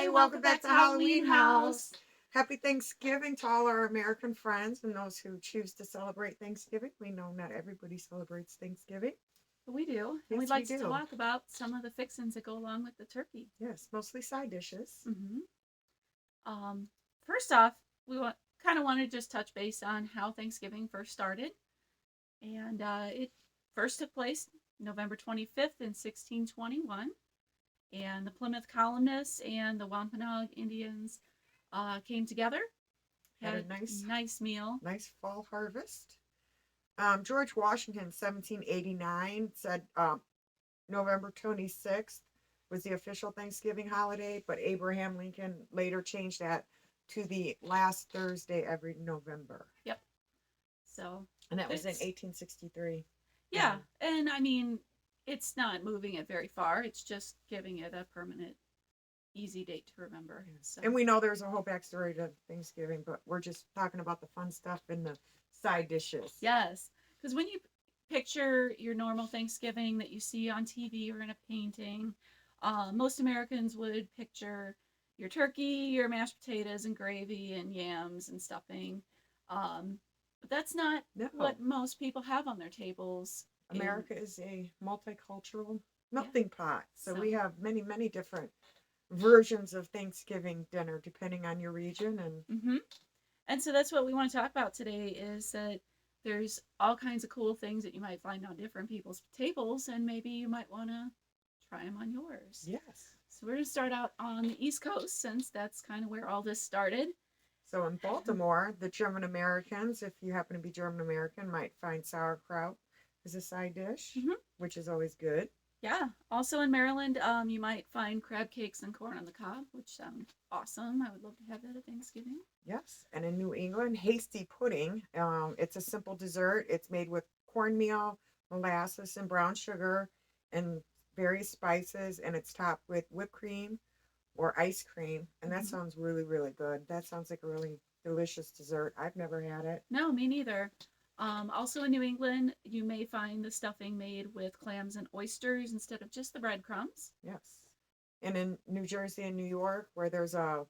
Hi, welcome back to Halloween House. Happy Thanksgiving to all our American friends and those who choose to celebrate Thanksgiving. We know not everybody celebrates Thanksgiving. But we do, and Yes, we'd we like to do. talk about some of the fixins that go along with the turkey. Yes, mostly side dishes. hmm First off, we kind of want to just touch base on how Thanksgiving first started, and it first took place November 25th in 1621, and the Plymouth colonists and the Wampanoag Indians came together, Had had a a nice, nice meal. nice fall harvest. George Washington, 1789, said November 26th was the official Thanksgiving holiday, but Abraham Lincoln later changed that to the last Thursday every November. Yep. So And that was in it's 1863. yeah, and I mean it's not moving it very far. It's just giving it a permanent easy date to remember. Yes. So And we know there's a whole backstory to Thanksgiving, but we're just talking about the fun stuff and the side dishes. yes, because when you picture your normal Thanksgiving that you see on TV or in a painting, most Americans would picture your turkey, your mashed potatoes and gravy and yams and stuffing. But that's not No, what most people have on their tables. In America is a multicultural yeah, melting pot. So so we have many, many different versions of Thanksgiving dinner depending on your region. And hmm and so that's what we want to talk about today is that there's all kinds of cool things that you might find on different people's tables, and maybe you might want to try them on yours. yes. So we're going to start out on the East Coast since that's kind of where all this started. So in Baltimore, the German Americans, if you happen to be German American, might find sauerkraut as a side dish, hmm which is always good. Yeah. Also in Maryland, you might find crab cakes and corn on the cob, which sound awesome. I would love to have that at Thanksgiving. Yes, and in New England, hasty pudding. It's a simple dessert. It's made with cornmeal, molasses, and brown sugar, and various spices, and it's topped with whipped cream or ice cream. And that hmm sounds really, really good. That sounds like a really delicious dessert. I've never had it. No, me neither. Also in New England, you may find the stuffing made with clams and oysters instead of just the breadcrumbs. Yes. And in New Jersey and New York, where there's a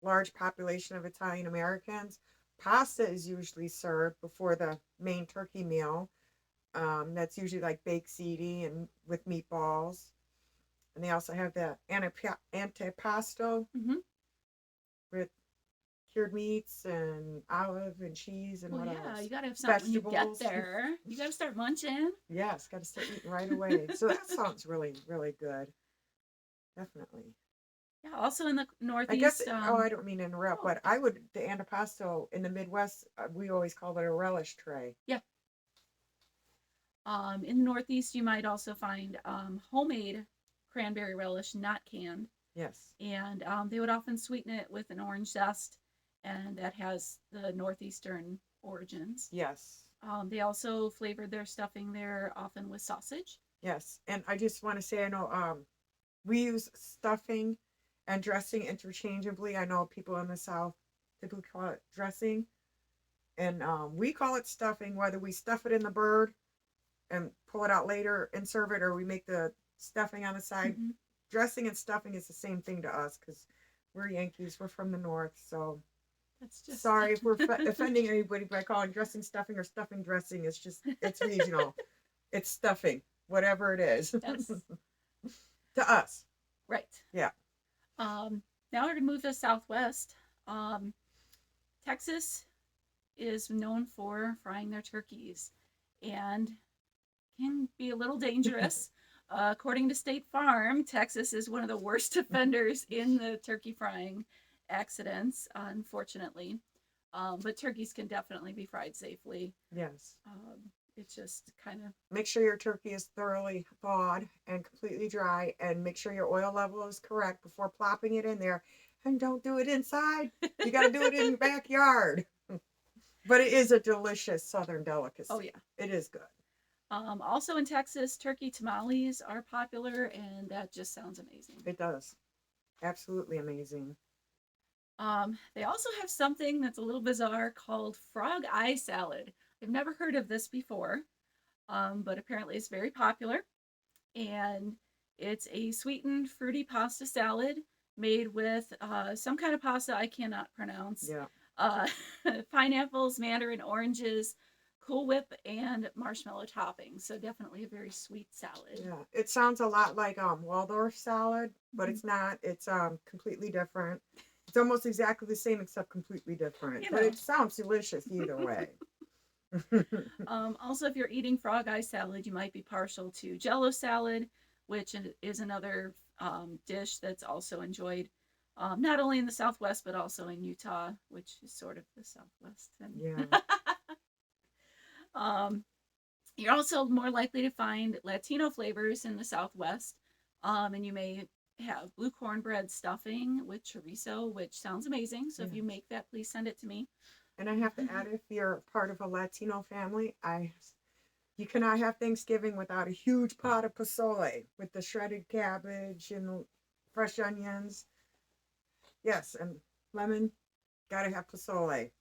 large population of Italian Americans, pasta is usually served before the main turkey meal. That's usually like baked ziti and with meatballs. And they also have the antipasto hmm with cured meats and olive and cheese and Well, what yeah, else? you got to have something when you get Vegetables. there. You got to start munching. Yes, got to start eating right away. So that sounds really, really good. Definitely. Yeah, also in the I guess, Northeast, oh, I don't mean to interrupt, oh, but I would, the antipasto in the Midwest, we always call it a relish tray. yeah, in the Northeast, you might also find homemade cranberry relish, not canned, Yes. and they would often sweeten it with an orange zest, and that has the northeastern origins. Yes. They also flavored their stuffing there often with sausage. Yes. And I just want to say, I know we use stuffing and dressing interchangeably. I know people in the South typically call it dressing, and we call it stuffing, whether we stuff it in the bird and pull it out later and serve it, or we make the stuffing on the side. hmm Dressing and stuffing is the same thing to us because we're Yankees. We're from the North, so That's just sorry if we're offending anybody by calling dressing stuffing or stuffing dressing. It's just it's regional. It's stuffing, whatever it is, yes, to us. right. Yeah. Now we're gonna move to the Southwest. Um, Texas is known for frying their turkeys and can be a little dangerous. According to State Farm, Texas is one of the worst offenders in the turkey frying accidents, unfortunately. But turkeys can definitely be fried safely. Yes. It's just kind of, Make sure your turkey is thoroughly thawed and completely dry, and make sure your oil level is correct before plopping it in there. And don't do it inside. You got to do it in your backyard. But it is a delicious Southern oh delicacy. yeah. It is good. Also in Texas, turkey tamales are popular, and that just sounds amazing. It does. Absolutely amazing. They also have something that's a little bizarre called frog eye salad. I've never heard of this before, but apparently it's very popular. And it's a sweetened fruity pasta salad made with some kind of pasta I cannot pronounce. Yeah. Uh, pineapples, mandarin oranges, Cool Whip, and marshmallow toppings. So definitely a very sweet salad. Yeah. It sounds a lot like Waldorf salad, but Mhm. it's not. It's completely different. It's almost exactly the same except completely different. You But know. it sounds delicious either way. Also, if you're eating frog eye salad, you might be partial to Jello salad, which is another dish that's also enjoyed not only in the Southwest but also in Utah, which is sort of the Southwest. Yeah. And um, you're also more likely to find Latino flavors in the Southwest, and you may have blue cornbread stuffing with chorizo, which sounds amazing. So if you Yes. make that, please send it to me. And I have to add, if you're part of a Latino family, you cannot have Thanksgiving without a huge pot of pozole with the shredded cabbage and the fresh onions. Yes, and lemon. Gotta have pozole,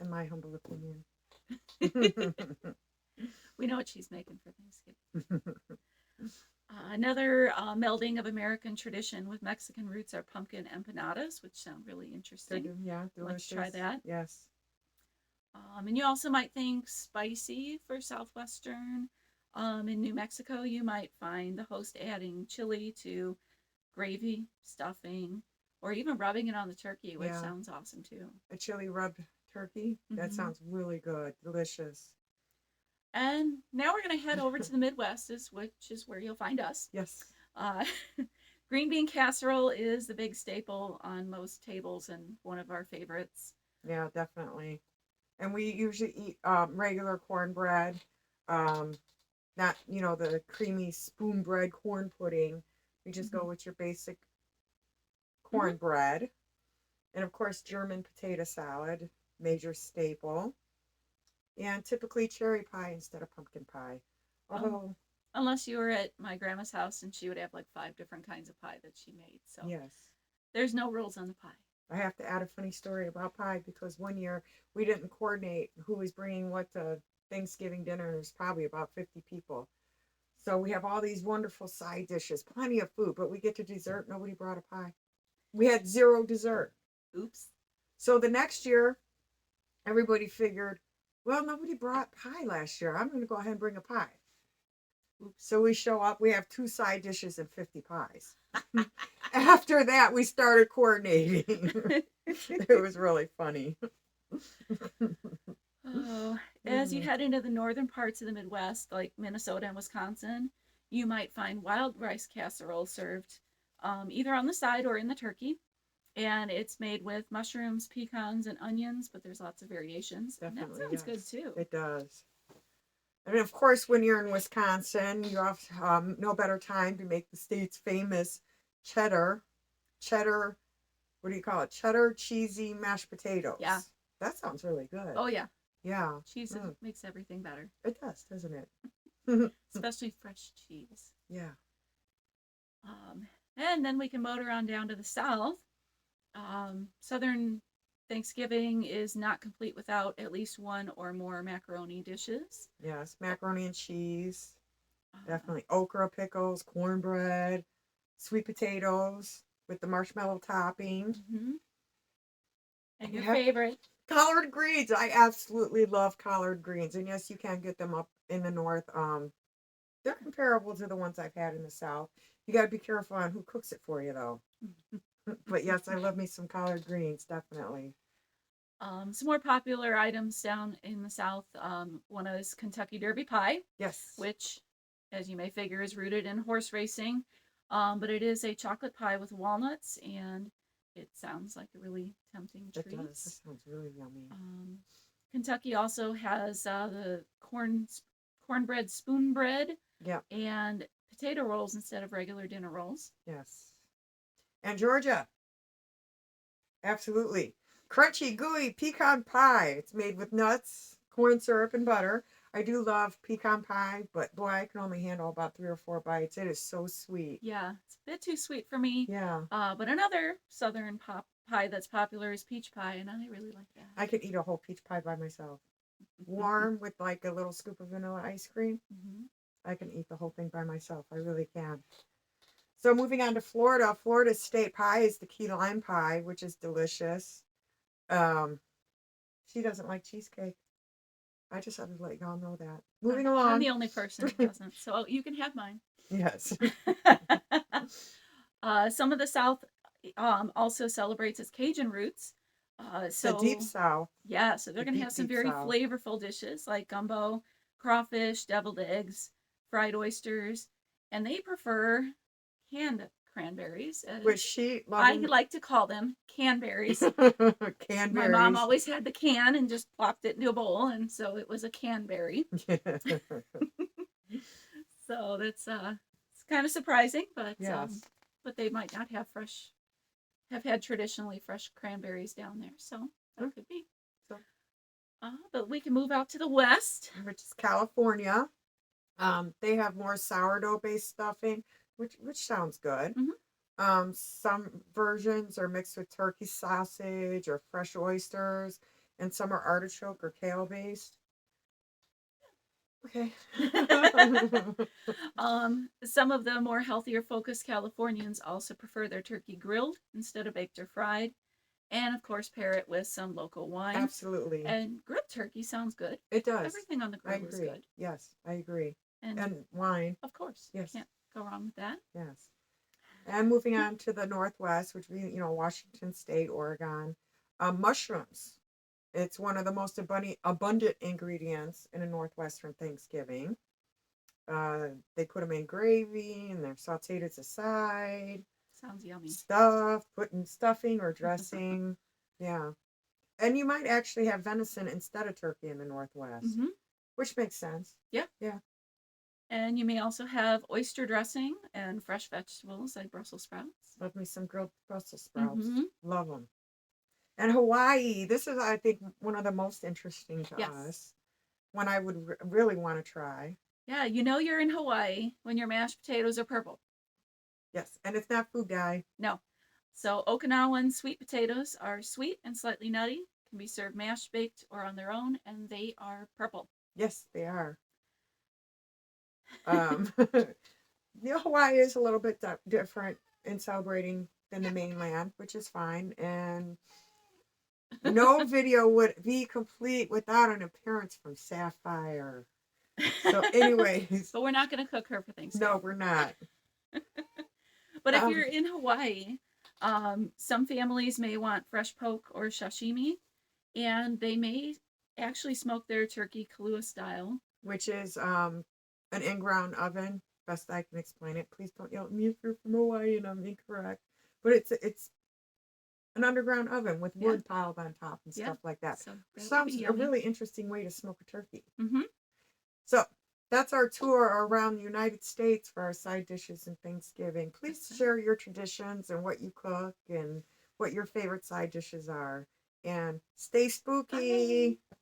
in my humble opinion. We know what she's making for Thanksgiving. Another melding of American tradition with Mexican roots are pumpkin empanadas, which sound really interesting. Yeah, Let's delicious. try that. Yes. And you also might think spicy for Southwestern. In New Mexico, you might find the host adding chili to gravy, stuffing, or even rubbing it on the turkey, which Yeah. sounds awesome too. A chili rubbed turkey. That sounds really good. Delicious. And now we're going to head over to the Midwest, which is where you'll find us. Yes. Uh, green bean casserole is the big staple on most tables and one of our favorites. Yeah, definitely. And we usually eat regular cornbread, not the creamy spoon bread corn pudding. We just go with your basic cornbread, and of course German potato salad, major staple, and typically cherry pie instead of pumpkin pie. Although Unless you were at my grandma's house and she would have like 5 different kinds of pie that she made. So yes, there's no rules on the pie. I have to add a funny story about pie because one year we didn't coordinate who was bringing what to Thanksgiving dinner. There's probably about 50 people. So we have all these wonderful side dishes, plenty of food, but we get to dessert. Nobody brought a pie. We had zero dessert. Oops. So the next year, everybody figured, well, nobody brought pie last year. I'm going to go ahead and bring a pie. Oops. So we show up. We have 2 side dishes and 50 pies. After that, we started coordinating. It was really funny. Oh, as you head into the northern parts of the Midwest, like Minnesota and Wisconsin, you might find wild rice casserole served either on the side or in the turkey. And it's made with mushrooms, pecans, and onions, but there's lots of variations. Definitely, and that sounds good too. It does. And of course, when you're in Wisconsin, you have no better time to make the state's famous cheddar, what do you call it? Cheddar cheesy mashed potatoes. Yeah. That sounds really good. Oh, yeah. Yeah. Cheese makes everything better. It does, doesn't it? Especially fresh cheese. Yeah. And then we can motor on down to the south. Southern Thanksgiving is not complete without at least one or more macaroni dishes. Yes, macaroni and cheese. Definitely okra pickles, cornbread, sweet potatoes with the marshmallow topping. Mm-hmm. And your favorite? Collard greens. I absolutely love collard greens. And yes, you can get them up in the north. They're comparable to the ones I've had in the south. You got to be careful on who cooks it for you, though. But yes, I love me some collard greens, definitely. Some more popular items down in the south. One is Kentucky Derby pie. Yes. Which, as you may figure, is rooted in horse racing. But it is a chocolate pie with walnuts, and it sounds like a really tempting treat. It does. That sounds really yummy. Kentucky also has the cornbread spoon bread. Yep. And potato rolls instead of regular dinner rolls. Yes. And Georgia. Absolutely. Crunchy, gooey pecan pie. It's made with nuts, corn syrup, and butter. I do love pecan pie, but boy, I can only handle about 3 or 4 bites. It is so sweet. Yeah, it's a bit too sweet for me. Yeah. But another southern pie that's popular is peach pie, and I really like that. I could eat a whole peach pie by myself. Warm with like a little scoop of vanilla ice cream. I can eat the whole thing by myself. I really can. So moving on to Florida, Florida's state pie is the key lime pie, which is delicious. Um, she doesn't like cheesecake. I just had to let y'all know that. Moving I'm along. the only person who doesn't, so you can have mine. Yes. Some of the South also celebrates its Cajun roots. The deep So South. yeah, so they're The gonna have deep, some deep very South. flavorful dishes like gumbo, crawfish, deviled eggs, fried oysters, and they prefer canned cranberries, Which as she I loving like to call them, canberries. My mom Canberries. always had the can and just plopped it into a bowl, and so it was a canberry. So that's it's kind of surprising, Yes. but they might not have had traditionally fresh cranberries down there, so that could be. So, But we can move out to the west. which is California. They have more sourdough based stuffing, which sounds good. Mhm. Some versions are mixed with turkey sausage or fresh oysters, and some are artichoke or kale based. Okay. Some of the more healthier focused Californians also prefer their turkey grilled instead of baked or fried, and of course pair it with some local wine. Absolutely. And grilled turkey sounds good. It does. Everything on the I grill is agree. good. Yes, I agree. And And wine. of course, Yes. can't go wrong with that. Yes. And moving on to the Northwest, which we, Washington State, Oregon, mushrooms. It's one of the most abundant ingredients in a Northwestern Thanksgiving. They put them in gravy and they're sauteed as a side. Sounds yummy. Put in stuffing or dressing. Yeah. And you might actually have venison instead of turkey in the Northwest, Mm-hmm. which makes sense. Yeah. Yeah. And you may also have oyster dressing and fresh vegetables like Brussels sprouts. Love me some grilled Brussels sprouts. Mm-hmm. Love them. And Hawaii, this is, I think, one of the most interesting to Yes. us. One I would really want to try. Yeah, you know you're in Hawaii when your mashed potatoes are purple. Yes, and it's not food dye. No. So Okinawan sweet potatoes are sweet and slightly nutty, can be served mashed, baked, or on their own, and they are purple. Yes, they are. Hawaii is a little bit different in celebrating than the mainland, which is fine. And no video would be complete without an appearance from Sapphire. So, anyways. But we're not going to cook her for Thanksgiving. No, we're not. But if you're in Hawaii, some families may want fresh poke or sashimi, and they may actually smoke their turkey Kahlua style, which is an in-ground oven. Best I can explain it. Please don't yell at me if you're from Hawaii and I'm incorrect. But it's an underground oven with wood piled on top and stuff like that. So sounds a really interesting way to smoke a turkey. Mm-hmm. So that's our tour around the United States for our side dishes and Thanksgiving. Please share your traditions and what you cook and what your favorite side dishes are. And stay spooky. Bye.